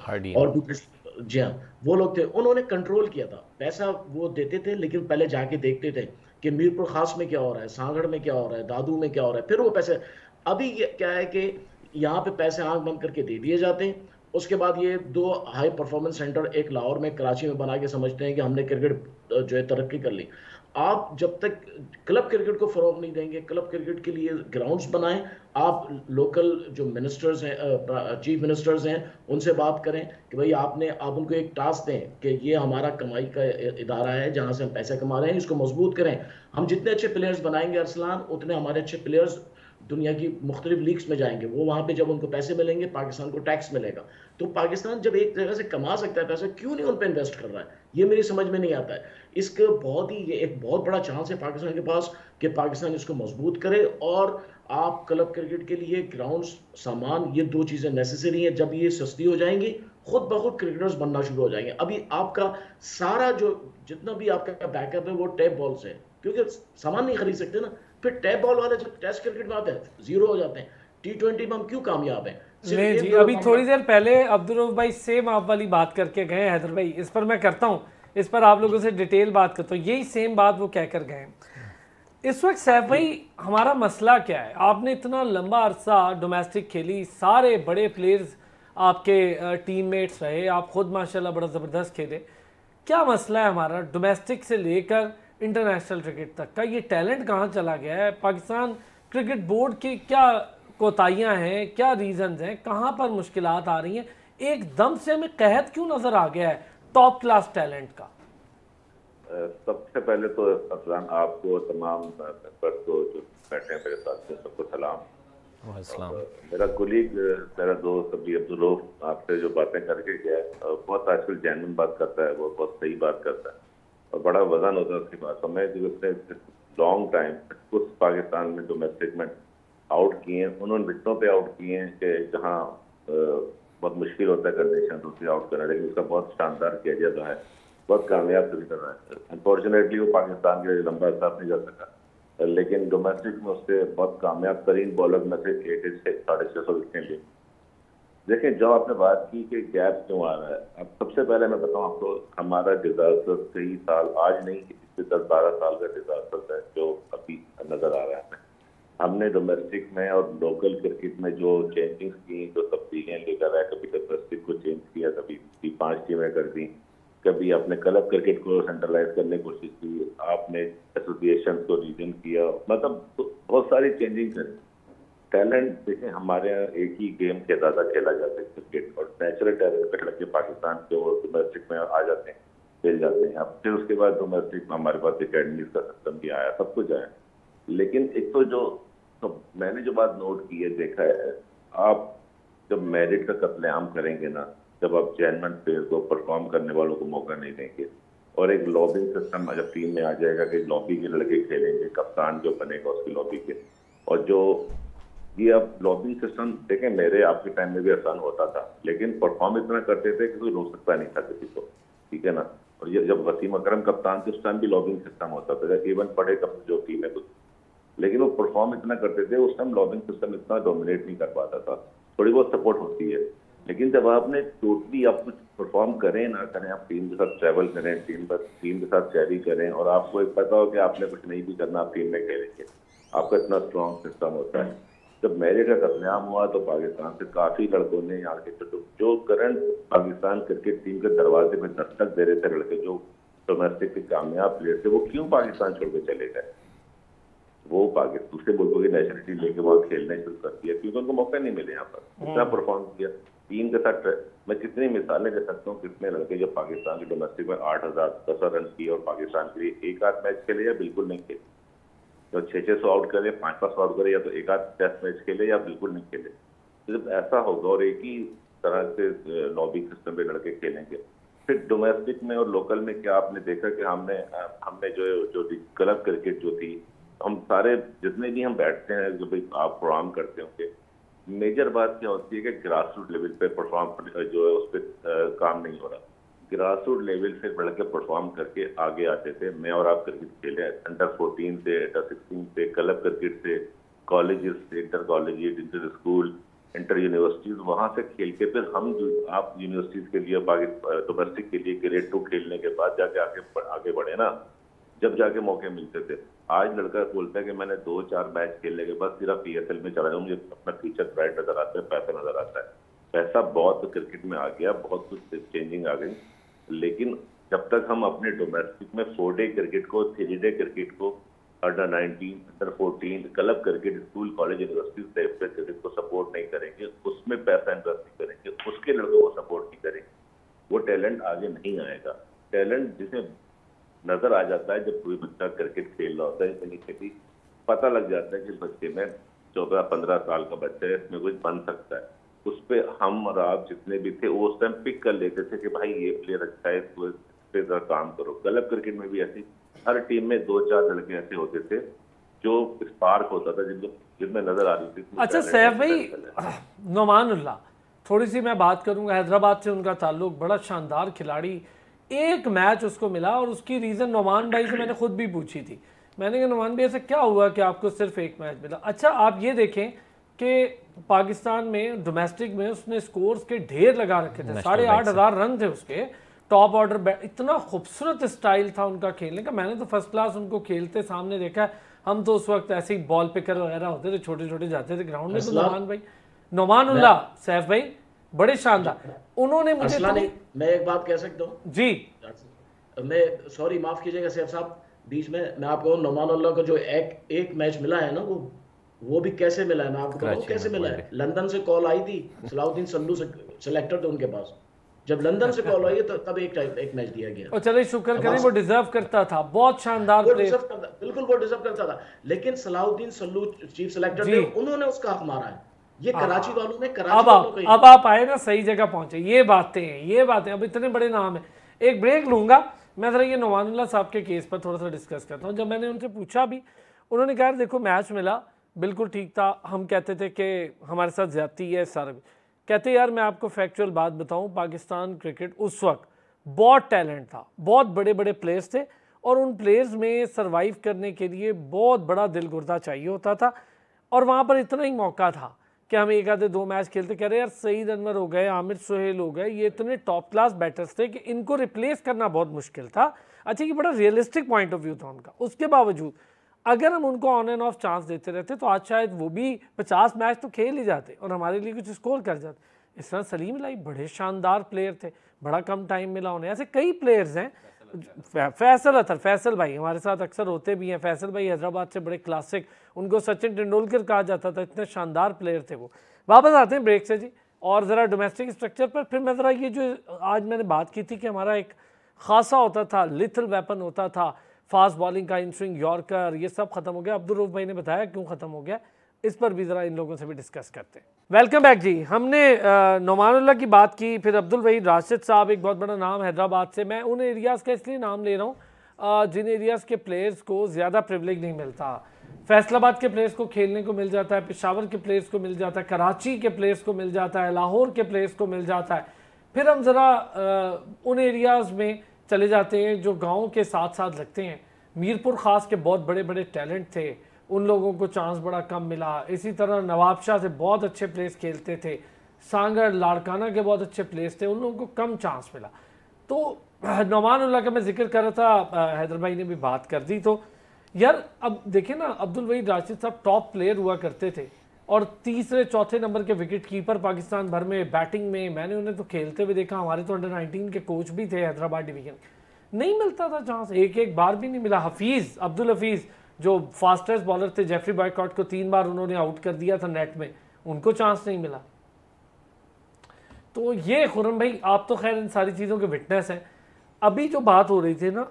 [SPEAKER 3] हार्डी।
[SPEAKER 4] और भी, जी हाँ, वो लोग थे। उन्होंने कंट्रोल किया था, पैसा वो देते थे, लेकिन पहले जाके देखते थे कि मीरपुर खास में क्या हो रहा है, सांगड़ में क्या हो रहा है, दादू में क्या हो रहा है, फिर वो पैसे। अभी क्या है कि यहाँ पे पैसे आंख बंद करके दे दिए जाते हैं। उसके बाद ये 2 हाई परफॉर्मेंस सेंटर, एक लाहौर में, कराची में बना के समझते हैं कि हमने क्रिकेट जो है तरक्की कर ली। आप जब तक क्लब क्रिकेट को फरोग नहीं देंगे, क्लब क्रिकेट के लिए ग्राउंड्स बनाएं, आप लोकल जो मिनिस्टर्स हैं, चीफ मिनिस्टर्स हैं, उनसे बात करें कि भाई आप उनको एक टास्क दें कि ये हमारा कमाई का इदारा है जहां से हम पैसे कमा रहे हैं, इसको मजबूत करें। हम जितने अच्छे प्लेयर्स बनाएंगे अरसलान, उतने हमारे अच्छे प्लेयर्स दुनिया की मुख्तलिफ लीग्स में जाएंगे। वो वहां पे जब उनको पैसे मिलेंगे, पाकिस्तान को टैक्स मिलेगा। तो पाकिस्तान जब एक जगह से कमा सकता है पैसा, क्यों नहीं उन पर इन्वेस्ट कर रहा है, ये मेरी समझ में नहीं आता है। इसका ये एक बहुत बड़ा चांस है पाकिस्तान के पास कि पाकिस्तान इसको मजबूत करे। और आप क्लब क्रिकेट के लिए ग्राउंड, सामान, ये 2 चीजें नेसेसरी हैं। जब ये सस्ती हो जाएंगी, खुद ब खुद क्रिकेटर्स बनना शुरू हो जाएंगे। अभी आपका सारा जो जितना भी आपका बैकअप है वो टैप बॉल से है, क्योंकि सामान नहीं खरीद सकते ना। फिर टैप बॉल वाले जब टेस्ट क्रिकेट में आते हैं, जीरो हो जाते हैं। T20 में हम क्यों कामयाब हैं?
[SPEAKER 1] नहीं जी, अभी थोड़ी देर पहले अब्दुल रऊफ भाई सेम आप वाली बात करके गए हैदर भाई, इस पर मैं करता हूँ, इस पर आप लोगों से डिटेल बात करता हूँ। यही सेम बात वो कह कर गए। इस वक्त सैफ भाई, हमारा मसला क्या है? आपने इतना लंबा अरसा डोमेस्टिक खेली, सारे बड़े प्लेयर्स आपके टीममेट्स रहे, आप खुद माशाल्लाह बड़ा ज़बरदस्त खेले। क्या मसला है हमारा डोमेस्टिक से लेकर इंटरनेशनल क्रिकेट तक का? ये टैलेंट कहाँ चला गया है? पाकिस्तान क्रिकेट बोर्ड की क्या कोताहियाँ हैं, क्या रीजंस हैं, कहाँ पर मुश्किलात आ रही हैं? एकदम से हमें कहत क्यों नजर आ गया है टॉप क्लास टैलेंट का?
[SPEAKER 5] सबसे पहले तो अफरान, आपको तमाम मेंबर्स को जो बैठे हैं मेरे साथ में, सबको सलाम। मेरा कुलीग, मेरा दोस्त अभी अब्दुल रऊफ आपसे जो बातें करके गया है, बहुत आजकल जेन्युइन बात करता है, वो बहुत सही बात करता है और बड़ा वजन होता है उसकी बात। तो मैं जो उसने लॉन्ग टाइम कुछ पाकिस्तान में डोमेस्टिक में आउट किए हैं, उन्होंने विकेटों पे आउट किए हैं कि जहाँ बहुत मुश्किल होता है कंडीशन उसे आउट करना, लेकिन उसका बहुत शानदार कैरियर रहा है, बहुत कामयाब तरीके कर रहा है। अनफॉर्चुनेटली वो पाकिस्तान के लिए लंबा साथ नहीं जा सका, लेकिन डोमेस्टिक में उससे बहुत कामयाब तरीन बॉलर में से एक 650 विकेटें ली। देखिए, जो आपने बात की कि गैप क्यों आ रहा है, अब सबसे पहले मैं बताऊं आपको, हमारा डिजास्टर कई साल, आज नहीं, पिछले 10-12 साल का डिजास्टर है जो अभी नजर आ रहा है। हमने डोमेस्टिक में और लोकल क्रिकेट में जो चेंजिंग्स की, जो तब्दीलियां लेकर आए, कभी डोमेस्टिक को चेंज किया, कभी 5 टीमें कर दी, कभी आपने क्लब क्रिकेट को सेंट्रलाइज करने की कोशिश की, आपने एसोसिएशन को रीजन किया, मतलब तो बहुत सारी चेंजिंग करी। टैलेंट देखें, हमारे यहाँ एक ही गेम के ज़्यादा खेला जाता है क्रिकेट, और नेचुरल टैलेंट पे लग के पाकिस्तान के वो डोमेस्टिक में आ जाते हैं, खेल जाते हैं। अब फिर उसके बाद डोमेस्टिक में हमारे पास अकेडमीज का सिस्टम भी आया, सब कुछ आया। लेकिन एक तो मैंने जो बात नोट की है, देखा है, आप जब मेरिट का कत्लेआम करेंगे ना, जब आप जेन्युइन प्लेयर को, परफॉर्म करने वालों को मौका नहीं देंगे, और एक लॉबिंग सिस्टम जब टीम में आ जाएगा कि लॉबी के लड़के खेलेंगे, कप्तान जो बनेगा उसकी लॉबी के, और जो ये अब लॉबिंग सिस्टम देखें, मेरे आपके टाइम में भी आसान होता था, लेकिन परफॉर्म इतना करते थे कि कोई रोक सकता नहीं था किसी को, ठीक है ना। और ये जब वसीम अकरम कप्तान थे उस टाइम भी लॉबिंग सिस्टम होता था, इवन पढ़े कब जो टीम है कुछ, लेकिन वो परफॉर्म इतना करते थे उस टाइम, लॉबिंग सिस्टम इतना डोमिनेट नहीं कर पाता था, थोड़ी बहुत सपोर्ट होती है। लेकिन जब आपने टोटली आप कुछ परफॉर्म करें ना करें, आप टीम के साथ ट्रैवल करें, टीम के साथ शेयरिंग करें, और आपको एक पता हो कि आपने कुछ नहीं भी करना, आप टीम में खेलेंगे, आपका इतना स्ट्रॉन्ग सिस्टम होता है। जब मैरिट का कत्लेआम हुआ तो पाकिस्तान से काफी लड़कों ने यहाँ के जो करंट पाकिस्तान क्रिकेट टीम के दरवाजे में दस्तक दे रहे थे लड़के, जो डोमेस्टिक के कामयाब प्लेयर थे, वो क्यों पाकिस्तान छोड़ के चले गए? वो पाकिस्तान दूसरे मुल्कों की नेशनलिटी लेके वहाँ खेलने शुरू कर दिया क्योंकि उनको मौका नहीं मिले यहाँ पर, इतना परफॉर्म किया टीम के साथ। मैं कितनी मिसालें दे सकता हूँ, कितने लड़के जो पाकिस्तान के डोमेस्टिक में 8,000 रन किए और पाकिस्तान के लिए एक आध मैच खेले या बिल्कुल नहीं खेले, तो 600 आउट करे, 500 आउट करे, या तो एक आध टेस्ट मैच खेले या बिल्कुल नहीं खेले। तो जब ऐसा होगा और एक ही तरह से लॉबी सिस्टम पे लड़के खेलेंगे, फिर डोमेस्टिक में और लोकल में क्या आपने देखा कि हमने जो क्लब क्रिकेट जो थी, हम सारे जितने भी हम बैठते हैं, जो भाई आप प्रोग्राम करते होंगे, मेजर बात क्या होती है कि ग्रास रूट लेवल पे परफॉर्म जो है उस पर काम नहीं हो रहा। ग्रास रूट लेवल से लड़के परफॉर्म करके आगे आते थे। मैं और आप क्रिकेट खेले अंडर 14 से, अंडर 16 से, क्लब क्रिकेट से, कॉलेजेस से, inter college, inter school, inter universities, वहां से खेल के फिर हम आप यूनिवर्सिटीज के लिए डोमेस्टिक के लिए ग्रेड 2 खेलने के बाद जाके आगे बढ़े ना, जब जाके मौके मिलते थे। आज लड़का बोलता है कि मैंने 2-4 मैच खेलने के बाद सिर्फ PSL में चला जाऊँ, मुझे अपना फ्यूचर ब्राइट नजर आता है, पैसा नजर आता है। पैसा बहुत क्रिकेट में आ गया, बहुत कुछ चेंजिंग आ गई, लेकिन जब तक हम अपने डोमेस्टिक में 4 डे क्रिकेट को, 3 डे क्रिकेट को, under 19, under 14, club cricket, school college universities cricket को सपोर्ट नहीं करेंगे, उसमें पैसा इन्वेस्ट नहीं करेंगे, उसके लड़कों को सपोर्ट नहीं करेंगे, वो टैलेंट आगे नहीं आएगा। टैलेंट जिसे नजर आ जाता है जब कोई बच्चा क्रिकेट खेल रहा होता है, कहीं पता लग जाता है कि बच्चे में 14-15 साल का बच्चा है, इसमें कुछ बन सकता है। उस पर हम और आप जितने भी थे वो उस टाइम पिक कर लेते थे कि भाई ये प्लेयर अच्छा है, तो इस पे काम करो। क्लब क्रिकेट में भी ऐसी हर टीम में 2-4 लड़के ऐसे होते थे जो स्पार्क होता था, जिनमें नजर आ रही थी।
[SPEAKER 1] अच्छा सैफ भाई, नोमानुल्लाह, थोड़ी सी मैं बात करूंगा, हैदराबाद से उनका ताल्लुक, बड़ा शानदार खिलाड़ी, एक मैच उसको मिला और उसकी रीज़न नोमान भाई से मैंने खुद भी पूछी थी। मैंने कहा नोमान भाई ऐसा क्या हुआ कि आपको सिर्फ एक मैच मिला? अच्छा आप ये देखें कि पाकिस्तान में डोमेस्टिक में उसने स्कोर्स के ढेर लगा रखे थे, 8,500 रन थे उसके, टॉप ऑर्डर, इतना खूबसूरत स्टाइल था उनका खेलने का। मैंने तो फर्स्ट क्लास उनको खेलते सामने देखा। हम तो उस वक्त ऐसे ही बॉल पिकर वगैरह होते थे, छोटे छोटे जाते थे ग्राउंड में। तो नोमान भाई, नोमानुल्लाह सैफ भाई बड़े शानदार, उन्होंने मुझे
[SPEAKER 4] मैं एक बात कह सकता हूँ
[SPEAKER 1] जी,
[SPEAKER 4] मैं सॉरी माफ कीजिएगा सैफ साहब, बीच में मैं आपको नोमानुल्लाह को जो एक मैच मिला है ना, वो भी कैसे मिला है, मैं आपको बताऊं कैसे मिला है। लंदन से कॉल आई थी, सलाउद्दीन सल्लू से सिलेक्टर थे उनके पास, जब लंदन से कॉल आई तो तब एक मैच दिया गया।
[SPEAKER 1] और चलिए शुक्र करें, वो डिजर्व करता था, बहुत शानदार प्लेयर,
[SPEAKER 4] बिल्कुल वो डिजर्व करता था, लेकिन सलाउद्दीन सल्लू चीफ सिलेक्टर थे, उन्होंने उसका हक मारा है। ये कराची वालों ने,
[SPEAKER 1] अब आप आए ना, सही जगह पहुंचे। ये बातें अब इतने बड़े नाम है। एक ब्रेक लूंगा, मैं जरा ये नोमानुल्लाह साहब के केस पर थोड़ा सा डिस्कस करता हूँ। जब मैंने उनसे पूछा भी, उन्होंने कहा देखो मैच मिला, बिल्कुल ठीक था, हम कहते थे कि हमारे साथ ज्यादती है सारा। कहते यार मैं आपको फैक्चुअल बात बताऊं, पाकिस्तान क्रिकेट उस वक्त बहुत टैलेंट था, बहुत बड़े बड़े प्लेयर्स थे, और उन प्लेयर्स में सर्वाइव करने के लिए बहुत बड़ा दिल गुर्दा चाहिए होता था, और वहाँ पर इतना ही मौका था कि हम एक आधे 2 मैच खेलते, कह रहे यार सईद अनवर हो गए, आमिर सुहेल हो गए, ये इतने टॉप क्लास बैटर्स थे कि इनको रिप्लेस करना बहुत मुश्किल था। अच्छा, ये बड़ा रियलिस्टिक पॉइंट ऑफ व्यू था उनका। उसके बावजूद अगर हम उनको ऑन एंड ऑफ चांस देते रहते तो आज शायद वो भी 50 मैच तो खेल ही जाते और हमारे लिए कुछ स्कोर कर जाते। इस तरह सलीम लाई बड़े शानदार प्लेयर थे, बड़ा कम टाइम मिला उन्हें। ऐसे कई प्लेयर्स हैं, फैसल भाई हमारे साथ अक्सर होते भी हैं। फैसल भाई हैदराबाद से बड़े क्लासिक, उनको सचिन तेंदुलकर कहा जाता था, इतने शानदार प्लेयर थे वो। वापस आते हैं ब्रेक से जी, और ज़रा डोमेस्टिक स्ट्रक्चर पर फिर मैं ज़रा ये जो आज मैंने बात की थी कि हमारा एक खासा होता था, लिथल वेपन होता था, फास्ट बॉलिंग का, इन स्विंग यॉर्कर, ये सब खत्म हो गया। अब्दुल रऊफ भाई ने बताया क्यों ख़त्म हो गया। इस पर भी ज़रा इन लोगों से भी डिस्कस करते हैं। वेलकम बैक जी। हमने नोमानुल्लाह की बात की, फिर अब्दुल वहीद राशिद साहब, एक बहुत बड़ा नाम हैदराबाद से। मैं उन एरियाज़ का इसलिए नाम ले रहा हूँ जिन एरियाज़ के प्लेयर्स को ज़्यादा प्रिविलेज नहीं मिलता। फैसलाबाद के प्लेयर्स को खेलने को मिल जाता है, पेशावर के प्लेयर्स को मिल जाता है, कराची के प्लेयर्स को मिल जाता है, लाहौर के प्लेयर्स को मिल जाता है। फिर हम ज़रा उन एरियाज़ में चले जाते हैं जो गाँव के साथ साथ लगते हैं। मीरपुर ख़ास के बहुत बड़े बड़े टैलेंट थे, उन लोगों को चांस बड़ा कम मिला। इसी तरह नवाबशाह से बहुत अच्छे प्लेयर्स खेलते थे, सांगड़ लाड़काना के बहुत अच्छे प्लेयर्स थे, उन लोगों को कम चांस मिला। तो नोमानुल्लाह का मैं जिक्र कर रहा था, हैदर भाई ने भी बात कर दी। तो यार अब देखें ना, अब्दुल वहीद राशिद साहब टॉप प्लेयर हुआ करते थे और तीसरे चौथे नंबर के विकेट कीपर पाकिस्तान भर में, बैटिंग में। मैंने उन्हें तो खेलते हुए देखा, हमारे तो अंडर 19 के कोच भी थे हैदराबाद डिवीजन। नहीं मिलता था चांस, एक बार भी नहीं मिला। हफीज़, अब्दुल हफीज़ जो फास्टेस्ट बॉलर थे, जेफरी बॉयकॉट को 3 बार उन्होंने आउट कर दिया था नेट में, उनको चांस नहीं मिला। तो ये खुरम भाई, आप तो खैर इन सारी चीज़ों के विटनेस हैं। अभी जो बात हो रही थी ना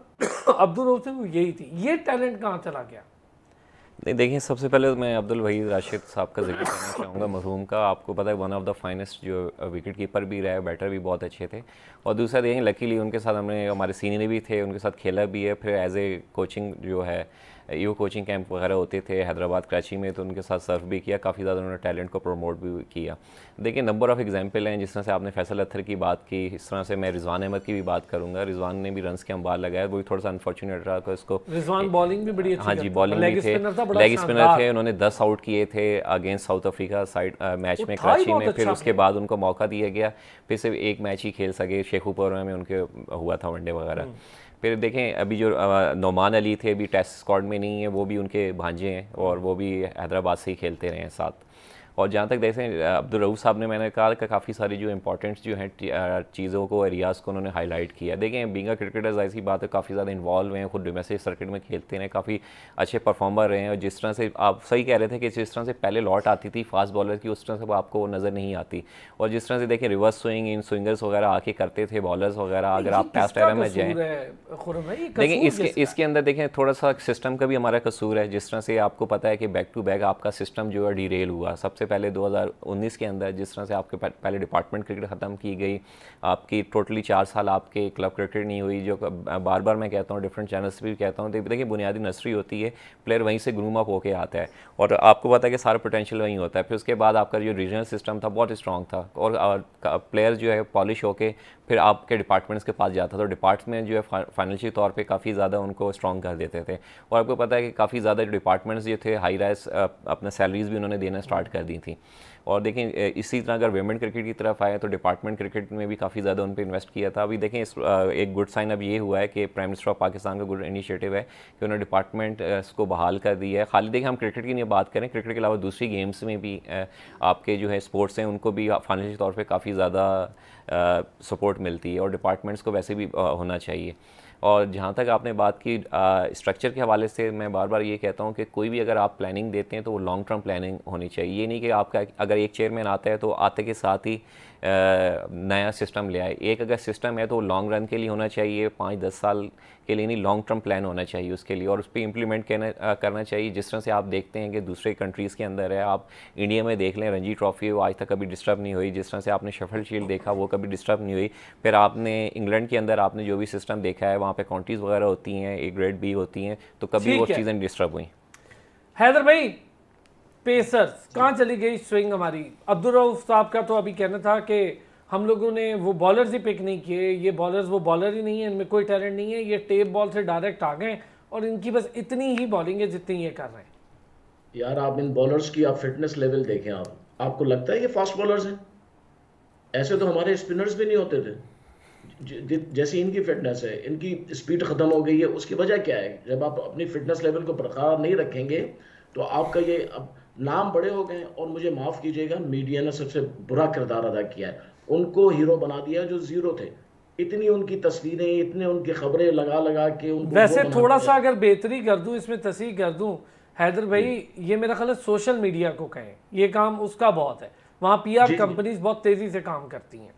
[SPEAKER 1] अब्दुल रऊफ से, वो यही थी, ये टैलेंट कहाँ चला गया?
[SPEAKER 3] नहीं देखिए, सबसे पहले मैं अब्दुल वहीद राशिद साहब का जिक्र करना चाहूँगा, मरहूम का। आपको पता है वन ऑफ द फाइनेस्ट जो विकेट कीपर भी रहे, बैटर भी बहुत अच्छे थे। और दूसरा देखें, लकीली उनके साथ हमने, हमारे सीनियर भी थे, उनके साथ खेला भी है। फिर एज ए कोचिंग जो है, यू कोचिंग कैंप वगैरह होते थे हैदराबाद कराची में, तो उनके साथ सर्व भी किया, काफ़ी ज़्यादा उन्होंने टैलेंट को प्रमोट भी किया। देखिए, नंबर ऑफ़ एग्जाम्पल हैं। जिस तरह से आपने फैसल अत्तर की बात की, इस तरह से मैं रिजवान अहमद की भी बात करूँगा। रिजवान ने भी रन्स के अंबार लगाया, वो भी थोड़ा सा अनफॉर्चुनेट रहा कि उसको,
[SPEAKER 1] रिजवान बॉलिंग भी बड़ी अच्छी,
[SPEAKER 3] हाँ जी, बॉलिंग भी थे, लेग स्पिनर थे। उन्होंने 10 आउट किए थे against south Africa side match में कराची में। फिर उसके बाद उनको मौका दिया गया, फिर सिर्फ एक मैच ही खेल सके, शेखुपुरा में उनके हुआ था वनडे वगैरह। फिर देखें, अभी जो नोमान अली थे, अभी टेस्ट स्क्वाड में नहीं है, वो भी उनके भांजे हैं और वो भी हैदराबाद से ही खेलते रहे हैं साथ। और जहाँ तक देखें, अब्दुल रऊफ साहब ने, मैंने कहा कि काफ़ी सारी जो इंपॉर्टेंट जो हैं चीज़ों को, एरियाज़ को उन्होंने हाईलाइट किया। देखें, बीइंग अ क्रिकेटर्स ऐसी बात है, काफ़ी ज़्यादा इन्वॉल्व हैं, खुद डोमेस्टिक सर्किट में खेलते हैं, काफ़ी अच्छे परफॉर्मर रहे हैं। और जिस तरह से आप सही कह रहे थे कि जिस तरह से पहले लॉट आती थी फास्ट बॉलर की, उस तरह से वो आपको नज़र नहीं आती। और जिस तरह से देखें, रिवर्स स्विंग, इन स्विंगर्स वगैरह आके करते थे बॉलर्स वगैरह, अगर आप पास्ट एरा में जाएँ, देखिए इसके अंदर देखें थोड़ा सा सिस्टम का भी हमारा कसूर है। जिस तरह से आपको पता है कि बैक टू बैक आपका सिस्टम जो है डीरेल हुआ। सबसे पहले 2019 के अंदर जिस तरह से आपके पहले डिपार्टमेंट क्रिकेट ख़त्म की गई, आपकी टोटली 4 साल आपके क्लब क्रिकेट नहीं हुई, जो बार बार मैं कहता हूँ, डिफरेंट चैनल्स पर भी कहता हूँ। देखिए, बुनियादी नर्सरी होती है, प्लेयर वहीं से ग्रूम अप होके आता है और आपको पता है कि सारा पोटेंशियल वहीं होता है। फिर उसके बाद आपका जो रीजनल सिस्टम था बहुत स्ट्रॉन्ग था और प्लेयर जो है पॉलिश होके फिर आपके डिपार्टमेंट्स के पास जाता था, तो डिपार्टमेंट जो है फाइनेंशियल तौर पे काफ़ी ज़्यादा उनको स्ट्रॉन्ग कर देते थे। और आपको पता है कि काफ़ी ज़्यादा डिपार्टमेंट्स जो थे, हाई राइज अपना सैलरीज भी उन्होंने देना स्टार्ट कर दी थी। और देखें, इसी तरह अगर वुमेन क्रिकेट की तरफ आए तो डिपार्टमेंट क्रिकेट में भी काफ़ी ज़्यादा उन पर इन्वेस्ट किया था। अभी देखें, एक गुड साइन अब ये हुआ है कि प्राइम मिनिस्टर ऑफ पाकिस्तान का गुड इनिशिएटिव है कि उन्होंने डिपार्टमेंट को बहाल कर दिया है। खाली देखें, हम क्रिकेट की नहीं बात करें, क्रिकेट के अलावा दूसरी गेम्स में भी आपके जो है स्पोर्ट्स हैं, उनको भी फाइनेंशियल तौर पर काफ़ी ज़्यादा सपोर्ट मिलती है और डिपार्टमेंट्स को वैसे भी होना चाहिए। और जहाँ तक आपने बात की स्ट्रक्चर के हवाले से, मैं बार बार ये कहता हूँ कि कोई भी अगर आप प्लानिंग देते हैं तो वो लॉन्ग टर्म प्लानिंग होनी चाहिए। ये नहीं कि आपका अगर एक चेयरमैन आता है तो आते के साथ ही नया सिस्टम ले आए। एक अगर सिस्टम है तो लॉन्ग रन के लिए होना चाहिए, 5-10 साल के लिए नहीं, लॉन्ग टर्म प्लान होना चाहिए उसके लिए और उस पर इम्प्लीमेंट करना चाहिए। जिस तरह से आप देखते हैं कि दूसरे कंट्रीज़ के अंदर है, आप इंडिया में देख लें, रणजी ट्रॉफी वो आज तक कभी डिस्टर्ब नहीं हुई। जिस तरह से आपने शेफील्ड शील्ड देखा, वो कभी डिस्टर्ब नहीं हुई। फिर आपने इंग्लैंड के अंदर आपने जो भी सिस्टम देखा है, वहाँ पे काउंटीज़ वगैरह होती हैं, A ग्रेड B होती हैं, तो कभी वो चीज़ें डिस्टर्ब हुई।
[SPEAKER 1] हैदर भाई, पेसर्स कहाँ चली गई स्विंग हमारी? अब्दुल रऊफ साहब का तो अभी कहना था कि हम लोगों ने वो बॉलर्स ही पिक नहीं किए, ये बॉलर्स वो बॉलर ही नहीं है, इनमें कोई टैलेंट नहीं है, ये टेप बॉल से डायरेक्ट आ गए और इनकी बस इतनी ही बॉलिंग है जितनी ये कर रहे हैं।
[SPEAKER 4] यार, आप इन बॉलर्स की आप फिटनेस लेवल देखें, आपको लगता है ये फास्ट बॉलर्स हैं? ऐसे तो हमारे स्पिनर्स भी नहीं होते थे। जैसी इनकी फिटनेस है, इनकी स्पीड खत्म हो गई है। उसकी वजह क्या है? जब आप अपनी फिटनेस लेवल को बरकरार नहीं रखेंगे तो आपका ये अब नाम बड़े हो गए। और मुझे माफ़ कीजिएगा, मीडिया ने सबसे बुरा किरदार अदा किया है, उनको हीरो बना दिया जो जीरो थे। इतनी उनकी तस्वीरें, इतने उनकी खबरें लगा लगा के उनको।
[SPEAKER 1] वैसे थोड़ा सा अगर बेहतरी कर दूं, इसमें तस्हीह कर दूं हैदर भाई, ये मेरा ख्याल है सोशल मीडिया को कहें, ये काम उसका बहुत है। वहाँ PR कंपनीज बहुत तेजी से काम करती हैं।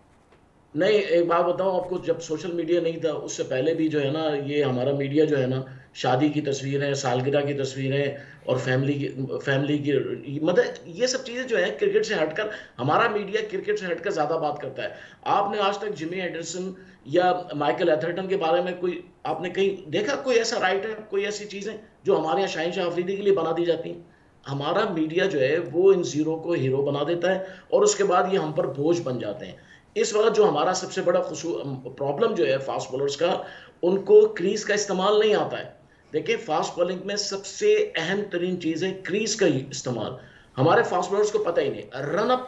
[SPEAKER 4] नहीं, एक बात बताऊं आपको, जब सोशल मीडिया नहीं था उससे पहले भी जो है ना, ये हमारा मीडिया जो है ना, शादी की तस्वीरें, सालगिरह की तस्वीरें और फैमिली की मतलब ये सब चीज़ें जो है क्रिकेट से हटकर, हमारा मीडिया क्रिकेट से हटकर ज़्यादा बात करता है। आपने आज तक जिमी एंडरसन या माइकल एथरटन के बारे में कोई आपने कहीं देखा कोई ऐसा राइटर, कोई ऐसी चीज़ें जो हमारे यहाँ शाहीन शाह अफरीदी के लिए बना दी जाती हैं? हमारा मीडिया जो है वो इन जीरो को हीरो बना देता है और उसके बाद ये हम पर बोझ बन जाते हैं। इस वक्त जो हमारा सबसे बड़ा प्रॉब्लम जो है फास्ट बॉलर्स का, उनको क्रीज का इस्तेमाल नहीं आता है। देखिए फास्ट बॉलिंग में सबसे अहम तरीन चीज है क्रीज का इस्तेमाल। हमारे फास्ट बॉलर्स को पता ही नहीं रन अप,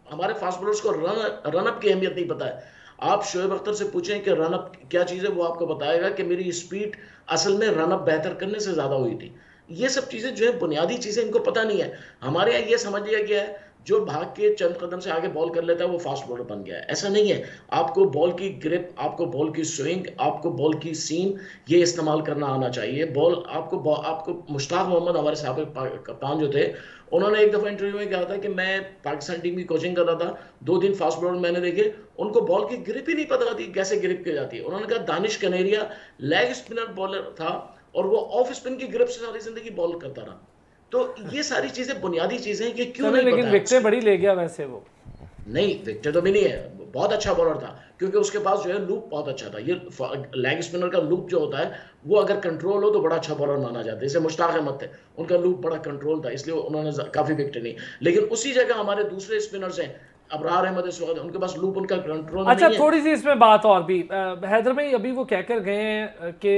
[SPEAKER 4] हमारे फास्ट बॉलर्स को रन अप की अहमियत नहीं पता है। आप शोएब अख्तर से पूछें कि रन अप क्या चीज़ है, वो आपको बताएगा कि मेरी स्पीड असल में रन अप बेहतर करने से ज़्यादा हुई थी। ये सब चीज़ें जो है बुनियादी चीज़ें इनको पता नहीं है। हमारे यहाँ ये समझ लिया गया है जो भाग के चंद कदम से आगे बॉल कर लेता है वो फास्ट बॉलर बन गया है। ऐसा नहीं है। आपको बॉल की ग्रिप, आपको बॉल की स्विंग, आपको बॉल की सीम ये इस्तेमाल करना आना चाहिए। आपको मुश्ताक मोहम्मद हमारे साबिक कप्तान जो थे, उन्होंने एक दफ़ा इंटरव्यू में कहा था कि मैं पाकिस्तान टीम की कोचिंग कर रहा था, 2 दिन फास्ट बॉलर मैंने देखे, उनको बॉल की ग्रिप ही नहीं पता थी कैसे ग्रिप की जाती है। उन्होंने कहा Danish Kaneria leg spinner bowler था और वो ऑफ स्पिन की ग्रिप से सारी जिंदगी बॉल करता रहा। तो ये सारी चीजें बुनियादी चीजें हैं कि क्यों नहीं
[SPEAKER 1] लेकिन
[SPEAKER 4] पता।
[SPEAKER 1] विकेटें बड़ी ले गया वैसे वो
[SPEAKER 4] नहीं, विकेट तो भी नहीं है, बहुत अच्छा बॉलर था क्योंकि उसके पास जो है लूप बहुत अच्छा था। ये लेग स्पिनर का लूप जो होता है वो अगर कंट्रोल हो तो बड़ा अच्छा बॉलर माना जाता है। जैसे मुश्ताक अहमद थे, उनका लूप बड़ा कंट्रोल था, इसलिए उन्होंने काफी विकेट नहीं। लेकिन उसी जगह हमारे दूसरे स्पिनर्स हैं, अबरार अहमद इस वक्त, उनके पास लूप, उनका कंट्रोल
[SPEAKER 1] अच्छा
[SPEAKER 4] नहीं है।
[SPEAKER 1] थोड़ी सी इसमें बात और भी, हैदर भाई अभी वो कहकर गए हैं कि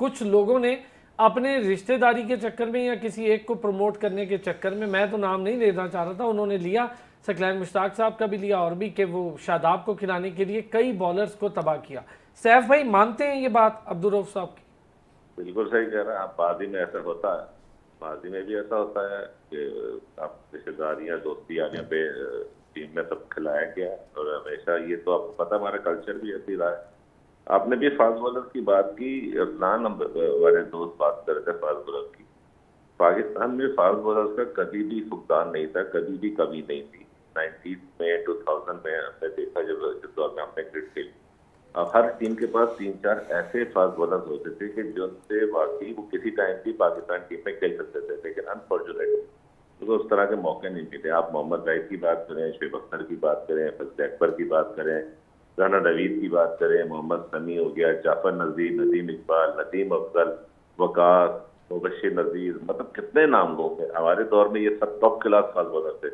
[SPEAKER 1] कुछ लोगों ने अपने रिश्तेदारी के चक्कर में या किसी एक को प्रमोट करने के चक्कर में, मैं तो नाम नहीं लेना चाह रहा था, उन्होंने लिया सकलैन मुश्ताक साहब का भी लिया और भी, कि वो शादाब को खिलाने के लिए कई बॉलर्स को तबाह किया। सैफ भाई मानते हैं ये बात अब्दुल रऊफ साहब की?
[SPEAKER 5] बिल्कुल सही कह रहे हैं आप। बाजी में ऐसा होता है, बाजी में भी ऐसा होता है कि आप रिश्तेदारियाँ दोस्ती आने पे टीम में सब खिलाया गया और हमेशा ये तो आपको पता हमारा कल्चर भी ऐसी रहा है। आपने भी फास्ट बॉलर की बात की, अदनान हमारे दोस्त बात कर रहे थे फास्ट बॉलर की। पाकिस्तान में फास्ट बॉलर्स का कभी भी फुकदान नहीं था, कभी भी कमी नहीं थी। 90s में 2000 में हमने देखा जब जिस दौर में हमने क्रिकेट खेली, हर टीम के पास 3-4 ऐसे फास्ट बॉलर्स होते थे कि जो उनसे वाकई वो किसी टाइम भी पाकिस्तान टीम में खेल सकते थे, लेकिन अनफॉर्चुनेटली तो उस तरह के मौके नहीं मिले। आप मोहम्मद राइट की बात करें, शोएब अख्तर की बात करें, फजल अकबर की बात करें, राना नवीद की बात करें, मोहम्मद समी हो गया, जाफर नजीर, नदीम इकबाल, नदीम अफजल, वकास, मुबशिर नजीर, मतलब कितने नाम लोग हैं हमारे दौर में। ये सब टॉप क्लास फास्ट बॉलर थे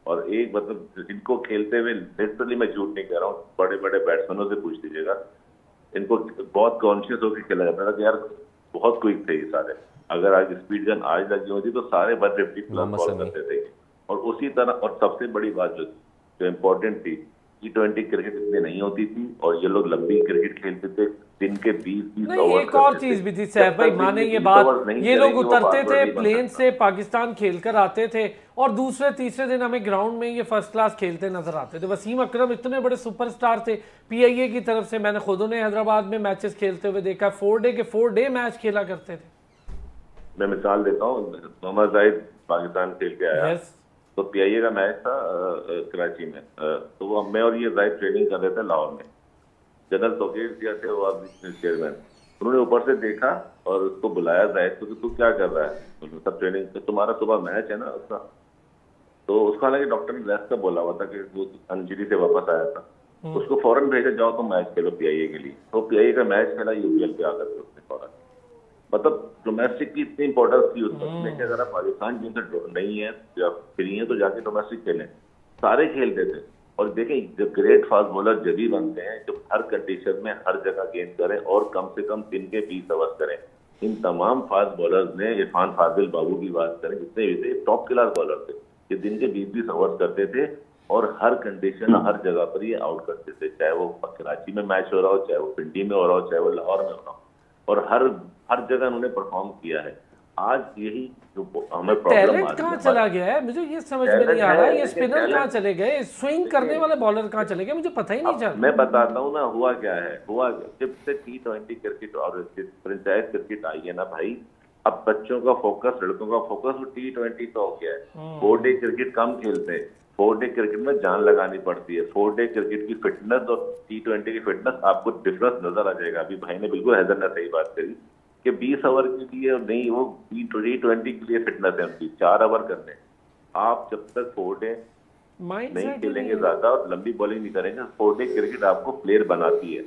[SPEAKER 5] और एक मतलब जिनको खेलते हुए लिटरली मैं झूठ नहीं कह रहा हूँ, बड़े बड़े बैट्समैनों से पूछ लीजिएगा, इनको बहुत कॉन्शियस होकर खेला जाता था कि यार बहुत क्विक थे ये सारे। अगर आज स्पीड गन आज लगी होती तो सारे 150 प्लस बॉल करते थे। और उसी तरह, और सबसे बड़ी बात जो इम्पोर्टेंट थी, T20 क्रिकेट इतनी नहीं होती थी और ये लोग लंबी क्रिकेट खेलते थे, दिन के 20-20 ओवर।
[SPEAKER 1] एक और चीज भी थी सैफ भाई, माने ये बात, ये लोग उतरते थे प्लेन से, पाकिस्तान खेलकर आते थे और दूसरे तीसरे दिन हमें ग्राउंड में ये फर्स्ट क्लास खेलते नजर आते थे। वसीम अकरम इतने बड़े सुपरस्टार थे PIA की तरफ से, मैंने खुद उन्हें हैदराबाद में मैचेस खेलते हुए देखा, 4 डे मैच खेला करते थे।
[SPEAKER 5] मैं मिसाल देता हूँ, मोहम्मद जाहिद पाकिस्तान खेल के आया, तो PIA का मैच था कराची में, तो वो मैं और ये जाहिद ट्रेनिंग कर रहे थे लाहौर में। जनरल तोकीर दिया थे वो चेयरमैन, उन्होंने ऊपर से देखा और उसको बुलाया जाहिद को कि तू क्या कर रहा है, सब ट्रेनिंग, तुम्हारा सुबह मैच है ना उसका। तो उसको हालांकि डॉक्टर ने रेस्ट का बोला हुआ था कि वो इंजरी से वापस आया था, उसको फौरन भेजा जाओ तुम मैच खेलो PIA के लिए। तो PIA का मैच खेला UPL पे आकर के उसने फौरन। मतलब डोमेस्टिक की इतनी इंपॉर्टेंस थी उस वक्त में कि अगर आप पाकिस्तान टीम से नहीं है या फ्री है तो जाके डोमेस्टिक खेलें, सारे खेलते थे। और देखें जब ग्रेट फास्ट बॉलर जब भी बनते हैं जब हर कंडीशन में हर जगह गेंद करें और कम से कम दिन के 20 ओवर करें। इन तमाम फास्ट बॉलर्स ने, इरफान फाजिल बाबू की बात करें, जितने भी थे टॉप क्लास बॉलर थे, ये दिन के 20-20 ओवर करते थे और हर कंडीशन हर जगह पर ये आउट करते थे, चाहे वो कराची में मैच हो रहा हो, चाहे वो पिंडी में हो रहा हो, चाहे वो लाहौर में हो रहा हो, और हर जगह उन्होंने परफॉर्म किया है। आज यही जो हमें प्रॉब्लम
[SPEAKER 1] कहाँ चला गया है, मुझे ये समझ में नहीं आ रहा है, ये स्पिनर कहाँ चले गए, स्विंग करने वाले बॉलर कहाँ चले गए, मुझे पता ही नहीं चला।
[SPEAKER 5] मैं बताता हूँ ना हुआ क्या है, जब से T20 क्रिकेट और फ्रेंचाइज क्रिकेट आई है ना भाई, अब बच्चों का फोकस, लड़कों का फोकस वो T20 पे हो गया है। 4 डे क्रिकेट कम खेलते हैं, 4 डे क्रिकेट में जान लगानी पड़ती है। 4 डे क्रिकेट की फिटनेस और T20 की फिटनेस आपको डिफरेंस नजर आ जाएगा। अभी भाई ने बिल्कुल हैदर ने सही बात करी कि 20 ओवर के लिए नहीं, वो T20 के लिए फिटनेस है उनकी, 4 ओवर करने। आप जब तक 4 डे नहीं खेलेंगे ज्यादा और लंबी बॉलिंग नहीं करेंगे, 4 डे क्रिकेट आपको प्लेयर बनाती है,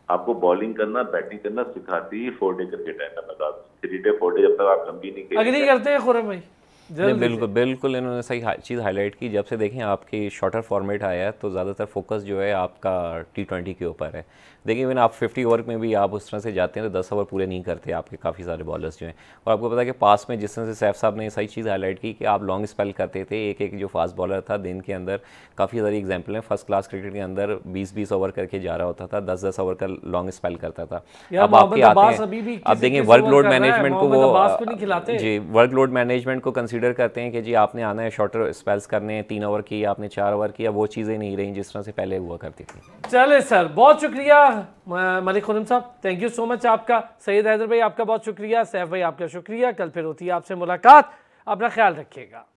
[SPEAKER 5] आपको बॉलिंग करना बैटिंग करना सिखाती है 4 डे क्रिकेट है। मैं बता दूं 3 डे 4 डे जब तक आप लंबी नहीं खेलेंगे।
[SPEAKER 1] अग्री करते हैं खुर्रम भाई?
[SPEAKER 3] बिल्कुल बिल्कुल, इन्होंने सही चीज़ हाईलाइट की। जब से देखें आपकी शॉर्टर फॉर्मेट आया है तो ज़्यादातर फोकस जो है आपका T20 के ऊपर है। देखिए इवन आप 50 ओवर में भी आप उस तरह से जाते हैं तो 10 ओवर पूरे नहीं करते आपके काफ़ी सारे बॉलर्स जो हैं। और आपको पता है कि पास में जिस तरह से सैफ साहब ने सही चीज़ हाईलाइट की कि आप लॉन्ग स्पेल करते थे, एक एक जो फास्ट बॉलर था दिन के अंदर काफ़ी सारी एग्जाम्पल हैं, फर्स्ट क्लास क्रिकेट के अंदर 20-20 ओवर करके जा रहा होता था, 10-10 ओवर का लॉन्ग स्पेल करता था। अब आपके आते हैं, अब देखें वर्कलोड मैनेजमेंट को वो जी वर्कलोड मैनेजमेंट को कंसिडर करते हैं कि जी आपने आना है शॉर्टर स्पेल्स करने हैं, 3 ओवर की आपने 4 ओवर किया, वो चीज़ें नहीं रही जिस तरह से पहले हुआ करती थी।
[SPEAKER 1] चले सर, बहुत शुक्रिया मलिक खुर्रम साहब, थैंक यू सो मच आपका। सैयद हैदर भाई आपका बहुत शुक्रिया, सैफ भाई आपका शुक्रिया। कल फिर होती है आपसे मुलाकात, अपना ख्याल रखिएगा।